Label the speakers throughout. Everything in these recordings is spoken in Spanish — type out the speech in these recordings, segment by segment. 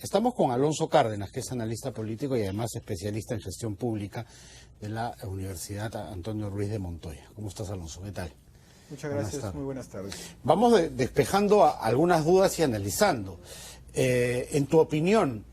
Speaker 1: Estamos con Alonso Cárdenas, que es analista político y además especialista en gestión pública de la Universidad Antonio Ruiz de Montoya. ¿Cómo estás, Alonso? ¿Qué tal?
Speaker 2: Muchas gracias, muy buenas tardes.
Speaker 1: Vamos despejando algunas dudas y analizando. En tu opinión,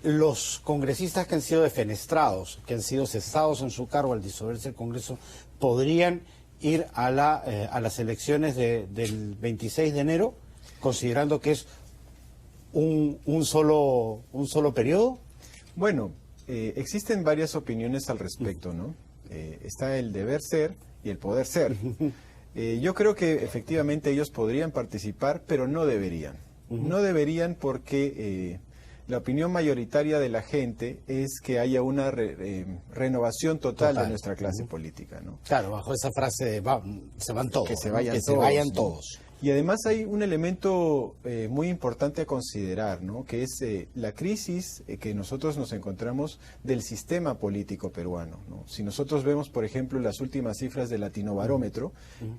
Speaker 1: los congresistas que han sido defenestrados, que han sido cesados en su cargo al disolverse el Congreso, ¿podrían ir a las elecciones del 26 de enero, considerando que es un solo periodo?
Speaker 2: Bueno, existen varias opiniones al respecto, ¿no? Está el deber ser y el poder ser. Yo creo que efectivamente ellos podrían participar, pero no deberían. No deberían porque la opinión mayoritaria de la gente es que haya una renovación total de nuestra clase política, ¿no?
Speaker 1: Claro, bajo esa frase de se van todos.
Speaker 2: Que se vayan,
Speaker 1: ¿no?
Speaker 2: todos,
Speaker 1: se vayan
Speaker 2: ¿no?
Speaker 1: todos.
Speaker 2: Y además hay un elemento muy importante a considerar, ¿no? Que es la crisis que nosotros nos encontramos del sistema político peruano, ¿no? Si nosotros vemos, por ejemplo, las últimas cifras del Latinobarómetro,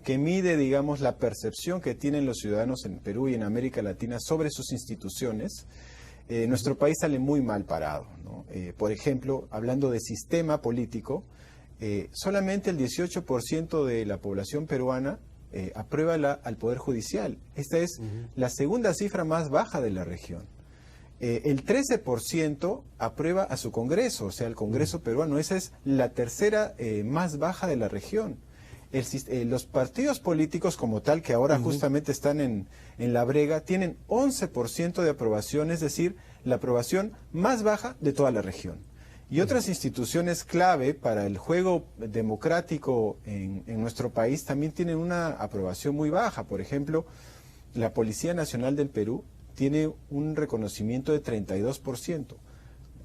Speaker 2: que mide, digamos, la percepción que tienen los ciudadanos en Perú y en América Latina sobre sus instituciones, nuestro país sale muy mal parado, ¿no? Por ejemplo, hablando de sistema político, solamente el 18% de la población peruana aprueba al Poder Judicial. Esta es la segunda cifra más baja de la región. El 13% aprueba a su Congreso, o sea, el Congreso peruano. Esa es la tercera más baja de la región. Los partidos políticos como tal, que ahora justamente están en la brega, tienen 11% de aprobación, es decir, la aprobación más baja de toda la región. Y otras instituciones clave para el juego democrático en nuestro país también tienen una aprobación muy baja. Por ejemplo, la Policía Nacional del Perú tiene un reconocimiento de 32%,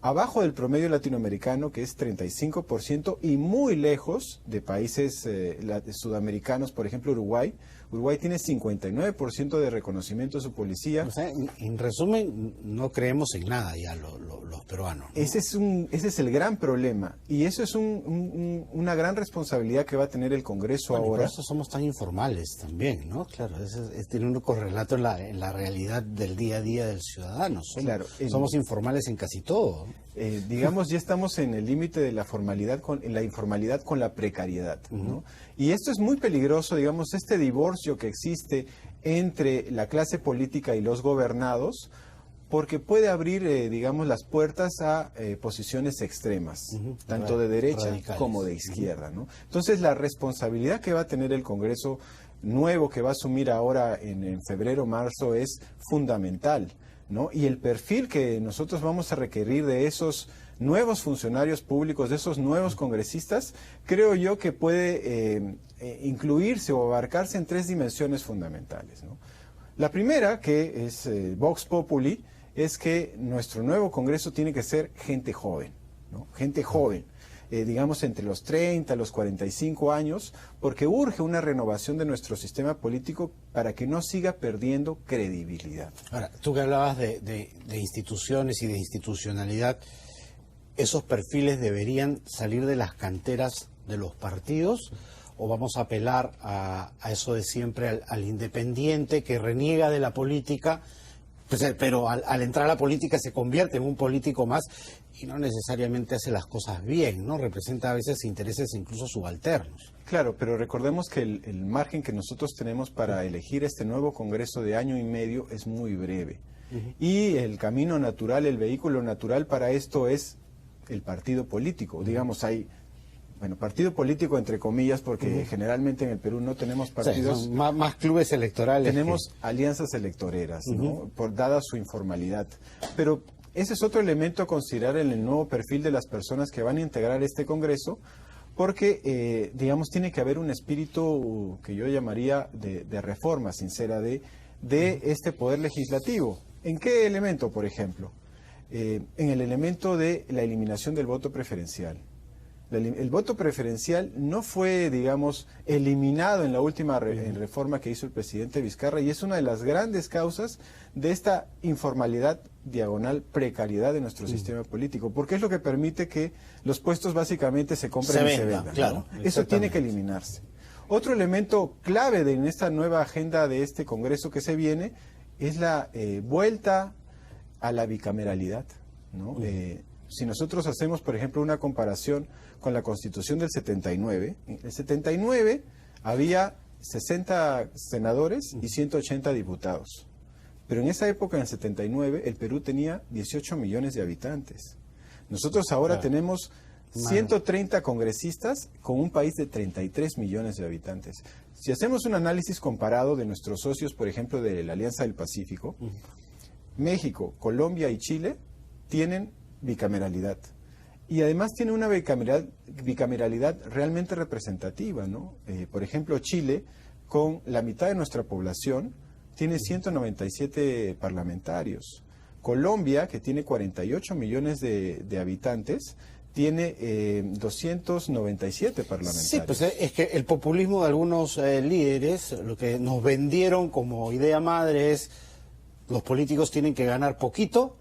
Speaker 2: abajo del promedio latinoamericano, que es 35%, y muy lejos de países sudamericanos, por ejemplo Uruguay. Uruguay tiene 59% de reconocimiento de su policía.
Speaker 1: O sea, en resumen, no creemos en nada ya los peruanos, ¿no?
Speaker 2: Ese es el gran problema, y eso es una gran responsabilidad que va a tener el Congreso ahora.
Speaker 1: Por eso somos tan informales también, ¿no? Claro, tiene un correlato en la realidad del día a día del ciudadano. Somos informales en casi todo.
Speaker 2: Digamos, ya estamos en el límite de la formalidad, en la informalidad con la precariedad, ¿no? Y esto es muy peligroso, digamos, este divorcio que existe entre la clase política y los gobernados, porque puede abrir, digamos, las puertas a posiciones extremas, tanto de derecha radicales, como de izquierda, ¿no? Entonces, la responsabilidad que va a tener el Congreso nuevo que va a asumir ahora en febrero, marzo, es fundamental, ¿no? Y el perfil que nosotros vamos a requerir de esos nuevos funcionarios públicos, de esos nuevos congresistas, creo yo que puede incluirse o abarcarse en tres dimensiones fundamentales, ¿no? La primera, que es Vox Populi, es que nuestro nuevo Congreso tiene que ser gente joven, ¿no? Gente joven, digamos entre los 30, los 45 años, porque urge una renovación de nuestro sistema político para que no siga perdiendo credibilidad.
Speaker 1: Ahora, tú que hablabas de instituciones y de institucionalidad, ¿esos perfiles deberían salir de las canteras de los partidos o vamos a apelar a eso de siempre, al independiente que reniega de la política, pero al entrar a la política se convierte en un político más y no necesariamente hace las cosas bien, ¿no? Representa a veces intereses incluso subalternos.
Speaker 2: Claro, pero recordemos que el margen que nosotros tenemos para elegir este nuevo Congreso de año y medio es muy breve. Y el camino natural, el vehículo natural para esto es el partido político. Digamos, hay, bueno, partido político entre comillas, porque generalmente en el Perú no tenemos partidos.
Speaker 1: Sí, más clubes electorales.
Speaker 2: Tenemos alianzas electoreras, ¿no? Dada su informalidad. Pero ese es otro elemento a considerar en el nuevo perfil de las personas que van a integrar este Congreso, porque, digamos, tiene que haber un espíritu que yo llamaría de reforma sincera de este poder legislativo. ¿En qué elemento, por ejemplo? En el elemento de la eliminación del voto preferencial. El voto preferencial no fue, digamos, eliminado en la última reforma que hizo el presidente Vizcarra, y es una de las grandes causas de esta informalidad diagonal precariedad de nuestro sistema político, porque es lo que permite que los puestos básicamente se compren y se vendan,
Speaker 1: claro,
Speaker 2: ¿no? Eso tiene que eliminarse. Otro elemento clave en esta nueva agenda de este Congreso que se viene es la vuelta a la bicameralidad, ¿no? Si nosotros hacemos, por ejemplo, una comparación con la Constitución del 79, en el 79 había 60 senadores y 180 diputados. Pero en esa época, en el 79, el Perú tenía 18 millones de habitantes. Nosotros ahora tenemos 130 congresistas con un país de 33 millones de habitantes. Si hacemos un análisis comparado de nuestros socios, por ejemplo, de la Alianza del Pacífico, México, Colombia y Chile tienen bicameralidad. Y además tiene una bicameralidad realmente representativa, ¿no? Por ejemplo, Chile, con la mitad de nuestra población, tiene 197 parlamentarios. Colombia, que tiene 48 millones de habitantes, tiene 297 parlamentarios.
Speaker 1: Sí, pues es que el populismo de algunos líderes, lo que nos vendieron como idea madre es los políticos tienen que ganar poquito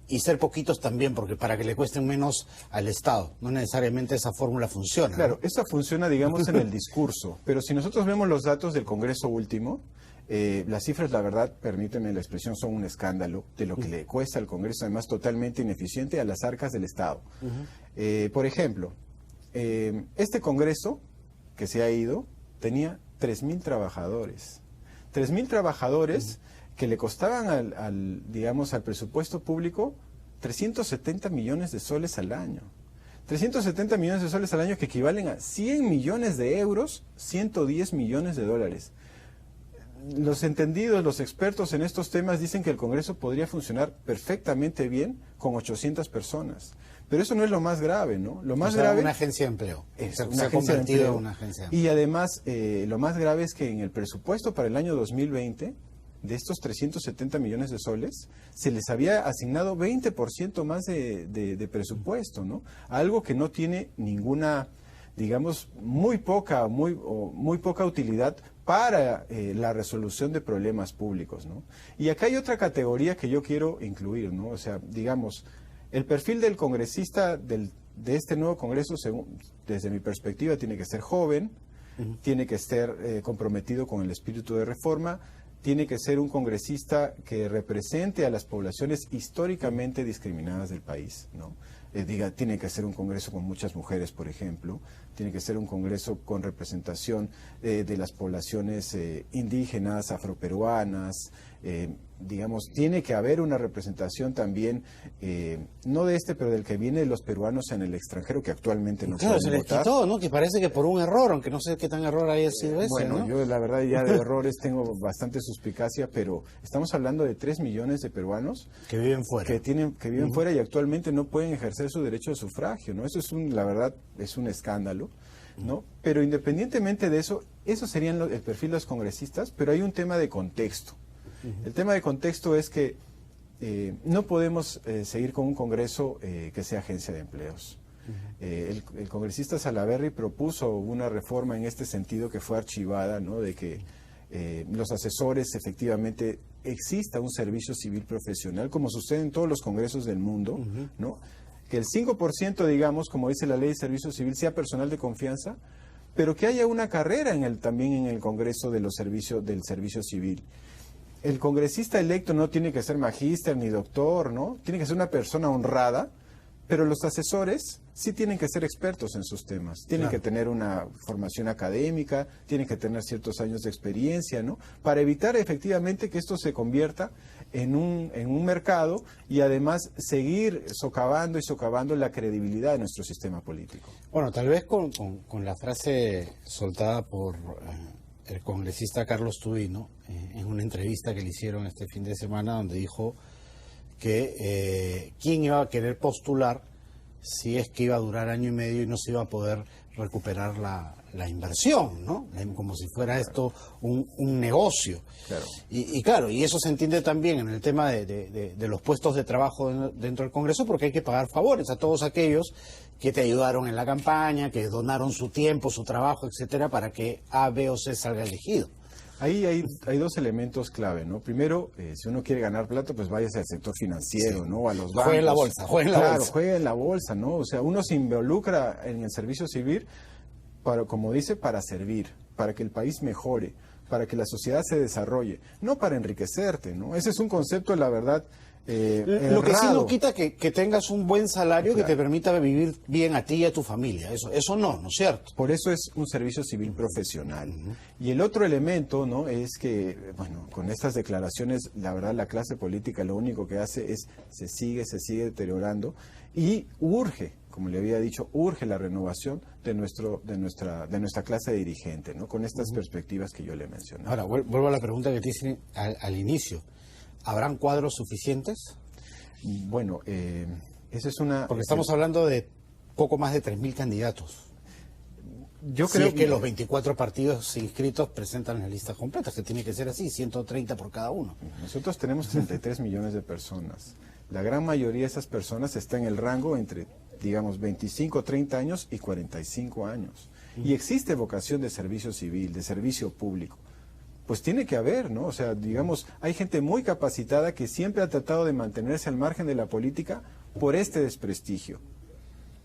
Speaker 1: y ser poquitos también, porque para que le cuesten menos al Estado. No necesariamente esa fórmula funciona.
Speaker 2: Claro,
Speaker 1: ¿no?
Speaker 2: esa funciona, digamos, en el discurso. Pero si nosotros vemos los datos del Congreso último, las cifras, la verdad, permíteme la expresión, son un escándalo de lo que le cuesta al Congreso, además totalmente ineficiente a las arcas del Estado. Por ejemplo, este Congreso que se ha ido tenía 3.000 trabajadores. 3.000 trabajadores que le costaban digamos, al presupuesto público 370 millones de soles al año. 370 millones de soles al año que equivalen a 100 millones de euros, 110 millones de dólares. Los entendidos, los expertos en estos temas dicen que el Congreso podría funcionar perfectamente bien con 800 personas. Pero eso no es lo más grave, ¿no? Lo más grave...
Speaker 1: Una agencia de empleo.
Speaker 2: Se ha convertido en una agencia de empleo. Y además, lo más grave es que en el presupuesto para el año 2020, de estos 370 millones de soles, se les había asignado 20% más de presupuesto, ¿no? Algo que no tiene ninguna, digamos, muy poca utilidad para la resolución de problemas públicos, ¿no? Y acá hay otra categoría que yo quiero incluir, ¿no? O sea, digamos, el perfil del congresista de este nuevo Congreso, desde mi perspectiva, tiene que ser joven, tiene que estar comprometido con el espíritu de reforma, tiene que ser un congresista que represente a las poblaciones históricamente discriminadas del país, ¿no? Tiene que ser un congreso con muchas mujeres, por ejemplo, tiene que ser un congreso con representación de las poblaciones indígenas, afroperuanas, digamos, tiene que haber una representación también, no de pero del que viene de los peruanos en el extranjero, que actualmente no
Speaker 1: claro,
Speaker 2: pueden votar.
Speaker 1: Se les quitó, ¿no? Que parece que por un error, aunque no sé qué tan error haya sido ese,
Speaker 2: Bueno,
Speaker 1: ¿no?
Speaker 2: yo la verdad ya de errores tengo bastante suspicacia, pero estamos hablando de 3 millones de peruanos
Speaker 1: que viven fuera.
Speaker 2: Que viven fuera y actualmente no pueden ejercer su derecho de sufragio, ¿no? Eso es la verdad, es un escándalo, ¿no? Pero independientemente de eso, eso serían el perfil de los congresistas, pero hay un tema de contexto. El tema de contexto es que no podemos seguir con un Congreso que sea agencia de empleos. El congresista Salaverry propuso una reforma en este sentido que fue archivada, ¿no? De que los asesores efectivamente exista un servicio civil profesional, como sucede en todos los congresos del mundo, ¿no? Que el 5%, digamos, como dice la ley de servicio civil, sea personal de confianza, pero que haya una carrera también en el Congreso del servicio civil. El congresista electo no tiene que ser magíster ni doctor, ¿no? Tiene que ser una persona honrada, pero los asesores sí tienen que ser expertos en sus temas. Tienen que tener una formación académica, tienen que tener ciertos años de experiencia, ¿no? Para evitar efectivamente que esto se convierta en un mercado y además seguir socavando la credibilidad de nuestro sistema político.
Speaker 1: Bueno, tal vez con la frase soltada por el congresista Carlos Tubino en una entrevista que le hicieron este fin de semana, donde dijo que quién iba a querer postular si es que iba a durar año y medio y no se iba a poder recuperar la inversión, ¿no? Como si fuera esto un negocio.
Speaker 2: Claro.
Speaker 1: Y claro, y eso se entiende también en el tema de los puestos de trabajo dentro del Congreso, porque hay que pagar favores a todos aquellos que te ayudaron en la campaña, que donaron su tiempo, su trabajo, etcétera, para que A, B o C salga elegido.
Speaker 2: Ahí hay dos elementos clave, ¿no? Primero, si uno quiere ganar plata, pues váyase al sector financiero, ¿no? A los bancos.
Speaker 1: Juegue en la bolsa, juegue en la bolsa.
Speaker 2: Claro, juegue en la bolsa, ¿no? O sea, uno se involucra en el servicio civil, como dice, para servir, para que el país mejore, para que la sociedad se desarrolle, no para enriquecerte, ¿no? Ese es un concepto, la verdad,
Speaker 1: Lo que sí no quita que tengas un buen salario,
Speaker 2: Claro,
Speaker 1: que te permita vivir bien a ti y a tu familia. Eso no es cierto?
Speaker 2: por eso es un servicio civil profesional. Y el otro elemento, ¿no?, es que, bueno, con estas declaraciones, la verdad, la clase política lo único que hace es se sigue deteriorando y urge, como le había dicho, urge la renovación de nuestra clase dirigente, ¿no?, con estas perspectivas que yo le mencioné.
Speaker 1: Ahora, vuelvo a la pregunta que te hice al inicio. ¿Habrán cuadros suficientes?
Speaker 2: Bueno, esa es una...
Speaker 1: Porque estamos hablando de poco más de 3.000 candidatos.
Speaker 2: Yo
Speaker 1: Si
Speaker 2: creo
Speaker 1: es que los 24 partidos inscritos presentan las listas completas, que tiene que ser así, 130 por cada uno.
Speaker 2: Nosotros tenemos 33 millones de personas. La gran mayoría de esas personas está en el rango entre, digamos, 25, 30 años y 45 años. Y existe vocación de servicio civil, de servicio público. Pues tiene que haber, ¿no? O sea, digamos, hay gente muy capacitada que siempre ha tratado de mantenerse al margen de la política por este desprestigio.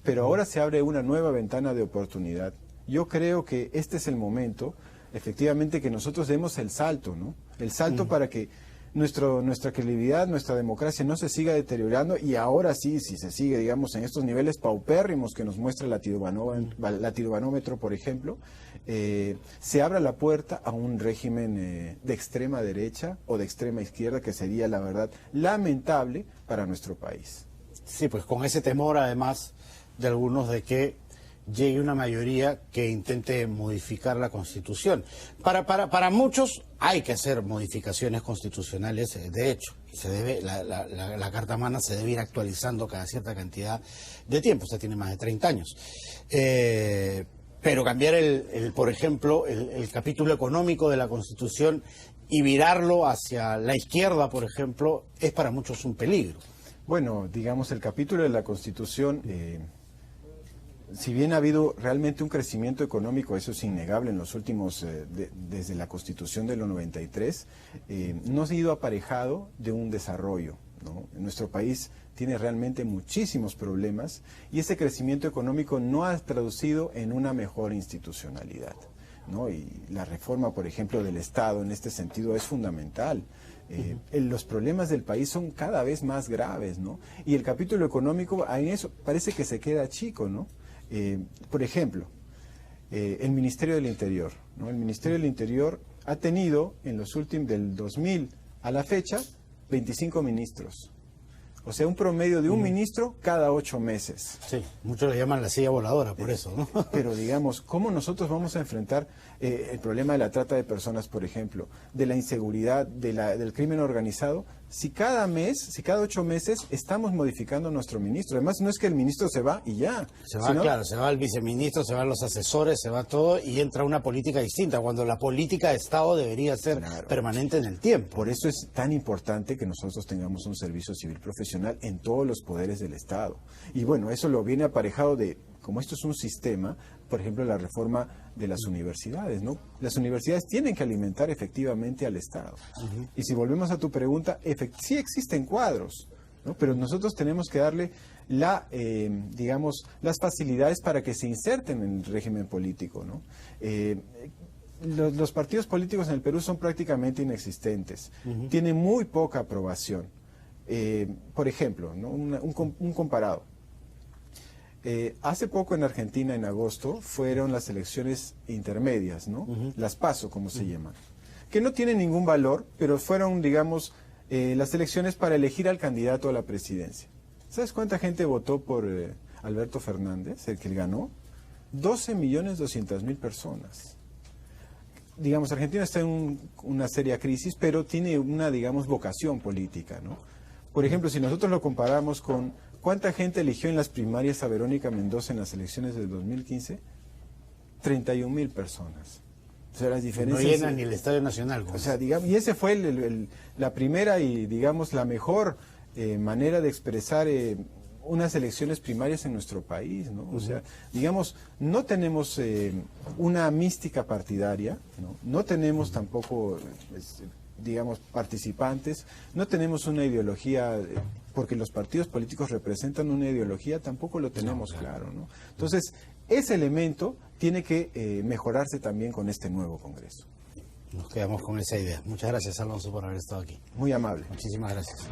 Speaker 2: Pero ahora se abre una nueva ventana de oportunidad. Yo creo que este es el momento, efectivamente, que nosotros demos el salto, ¿no? El salto para que nuestra credibilidad, nuestra democracia no se siga deteriorando y ahora sí, si se sigue, digamos, en estos niveles paupérrimos que nos muestra el latinobanómetro, por ejemplo, se abra la puerta a un régimen de extrema derecha o de extrema izquierda que sería, la verdad, lamentable para nuestro país.
Speaker 1: Sí, pues con ese temor, además, de algunos de que llegue una mayoría que intente modificar la Constitución. Para muchos hay que hacer modificaciones constitucionales, de hecho, y se debe, la Carta Magna se debe ir actualizando cada cierta cantidad de tiempo, o sea, tiene más de 30 años. Pero cambiar, por ejemplo, el capítulo económico de la Constitución y virarlo hacia la izquierda, por ejemplo, es para muchos un peligro.
Speaker 2: Bueno, digamos, el capítulo de la Constitución... si bien ha habido realmente un crecimiento económico, eso es innegable en los últimos, desde la Constitución de los 93, no ha sido aparejado de un desarrollo, ¿no? Nuestro país tiene realmente muchísimos problemas y ese crecimiento económico no ha traducido en una mejor institucionalidad, ¿no? Y la reforma, por ejemplo, del Estado en este sentido es fundamental. Los problemas del país son cada vez más graves, ¿no? Y el capítulo económico, en eso parece que se queda chico, ¿no? Por ejemplo, el Ministerio del Interior, ¿no? El Ministerio del Interior ha tenido en los últimos, del 2000 a la fecha, 25 ministros. O sea, un promedio de un ministro cada 8 meses.
Speaker 1: Sí, muchos le llaman la silla voladora por eso, ¿no?
Speaker 2: Pero digamos, ¿cómo nosotros vamos a enfrentar el problema de la trata de personas, por ejemplo, de la inseguridad, del crimen organizado, si cada mes, si cada 8 meses estamos modificando nuestro ministro? Además, no es que el ministro se va y ya.
Speaker 1: Se va, claro, se va el viceministro, se van los asesores, se va todo y entra una política distinta, cuando la política de Estado debería ser permanente en el tiempo.
Speaker 2: Por eso es tan importante que nosotros tengamos un servicio civil profesional en todos los poderes del Estado. Y bueno, eso lo viene aparejado de, como esto es un sistema, por ejemplo, la reforma de las universidades, ¿no? Las universidades tienen que alimentar efectivamente al Estado. Y si volvemos a tu pregunta, sí existen cuadros, ¿no? Pero nosotros tenemos que darle digamos, las facilidades para que se inserten en el régimen político, ¿no? Los partidos políticos en el Perú son prácticamente inexistentes, tienen muy poca aprobación. Por ejemplo, ¿no? un comparado. Hace poco en Argentina, en agosto, fueron las elecciones intermedias, ¿no? Las PASO, como se llaman, que no tienen ningún valor, pero fueron, digamos, las elecciones para elegir al candidato a la presidencia. ¿Sabes cuánta gente votó por Alberto Fernández, el que ganó? 12.200.000 personas. Digamos, Argentina está en una seria crisis, pero tiene una, digamos, vocación política, ¿no? Por ejemplo, si nosotros lo comparamos con ¿cuánta gente eligió en las primarias a Verónica Mendoza en las elecciones del 2015? 31.000 personas. O sea, las diferencias...
Speaker 1: No llenan ni el Estadio Nacional.
Speaker 2: O sea, digamos, y ese fue la primera y, digamos, la mejor manera de expresar unas elecciones primarias en nuestro país, ¿no? O sea, digamos, no tenemos una mística partidaria, ¿no? No tenemos tampoco... digamos, participantes, no tenemos una ideología, porque los partidos políticos representan una ideología, tampoco lo tenemos claro, ¿no? Entonces, ese elemento tiene que mejorarse también con este nuevo Congreso.
Speaker 1: Nos quedamos con esa idea. Muchas gracias, Alonso, por haber estado aquí.
Speaker 2: Muy amable.
Speaker 1: Muchísimas gracias.